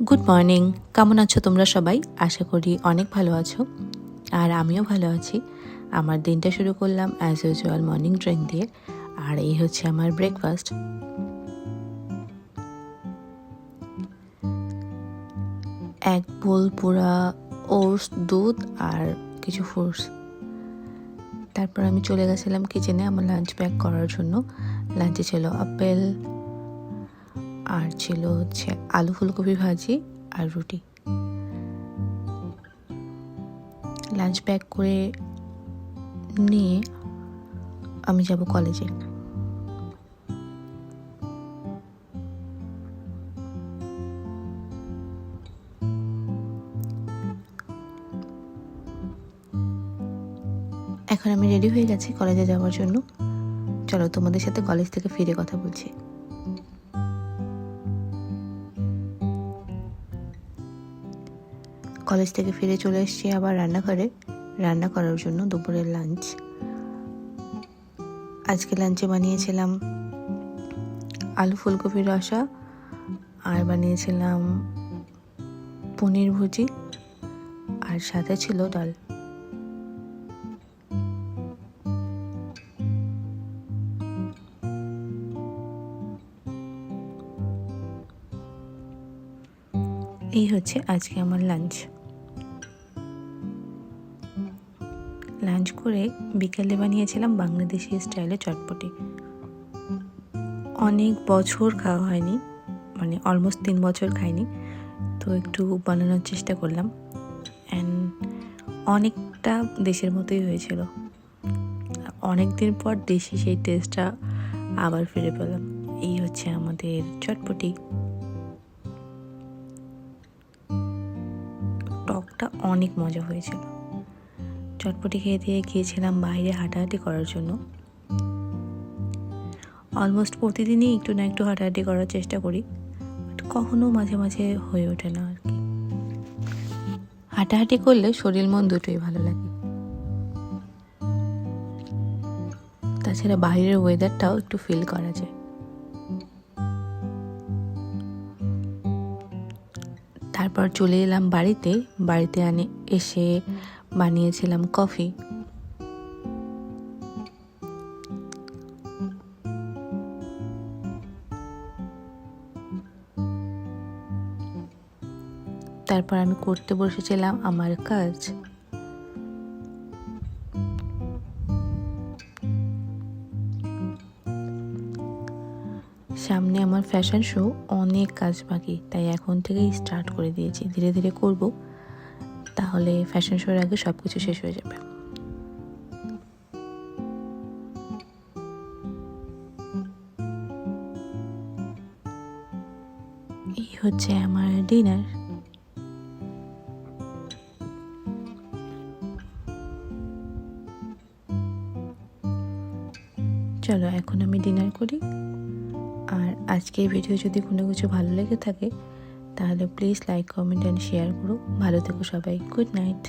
Good morning. কেমন আছো তোমরা সবাই? আশা করি অনেক ভালো আছো, আর আমিও ভালো আছি। আমার দিনটা শুরু করলাম অ্যাজ ইউজুয়াল মর্নিং ড্রিঙ্ক দিয়ে, আর এই হচ্ছে আমার ব্রেকফাস্ট। এক বোল পুরা ওটস, দুধ আর কিছু ফ্রুটস। তারপর আমি চলে গেছিলাম কিচেনে আমার লাঞ্চ প্যাক করার জন্য। লাঞ্চে ছিল আপেল, আর ছিল হচ্ছে আলু ফুলকপি ভাজি আর রুটি। লাঞ্চ প্যাক করে নিয়ে আমি যাব কলেজে। এখন আমি রেডি হয়ে গেছি কলেজে যাওয়ার জন্য। চলো তোমাদের সাথে কলেজ থেকে ফিরে কথা বলছি। কলেজ থেকে ফিরে চলে এসেছি আবার রান্নাঘরে রান্না করার জন্য দুপুরের লাঞ্চ। আজকে লাঞ্চে বানিয়েছিলাম আলু ফুলকপির রসা, আর বানিয়েছিলাম পনির ভুজি, আর সাথে ছিল ডাল। এই হচ্ছে আজকে আমার লাঞ্চ করে বিকেলে বানিয়েছিলাম বাংলাদেশি স্টাইলে চটপটি। অনেক বছর খাওয়া হয়নি, মানে অলমোস্ট 3 বছর খাইনি, তো একটু বানানোর চেষ্টা করলাম। অ্যান্ড অনেকটা দেশের মতোই হয়েছিল। অনেক দিন পর দেশি সেই টেস্টটা আবার ফিরে পেলাম। এই হচ্ছে আমাদের চটপটি। টকটা অনেক মজা হয়েছিল। চটপটি খেয়ে দিয়ে গিয়েছিলাম বাইরে হাঁটাহাঁটি করার জন্য। অলমোস্ট প্রতিদিনই একটু না একটু হাঁটাহাঁটি করার চেষ্টা করি, বাট কখনো মাঝে মাঝে হয়ে ওঠে না আর কি। হাঁটাহাঁটি করলে শরীর মন দুটোই ভালো লাগে। তাছাড়া বাইরের ওয়েদারটাও একটু ফিল করা যায়। তারপর চলে এলাম বাড়িতে এসে বানিয়েছিলাম কফি। তারপর আমি করতে বসেছিলাম আমার কাজ। সামনে আমার ফ্যাশন শো, অনেক কাজ বাকি, তাই এখন থেকেই স্টার্ট করে দিয়েছি। ধীরে ধীরে করব, তাহলে ফ্যাশন শোর আগে সব কিছু শেষ হয়ে যাবে। এই হচ্ছে আমার ডিনার। চলো এখন আমি ডিনার করি। আর আজকের ভিডিও যদি কোনো কিছু ভালো লেগে থাকে তাহলে please like, comment and share করো। ভালো থেকো সবাই। Good night.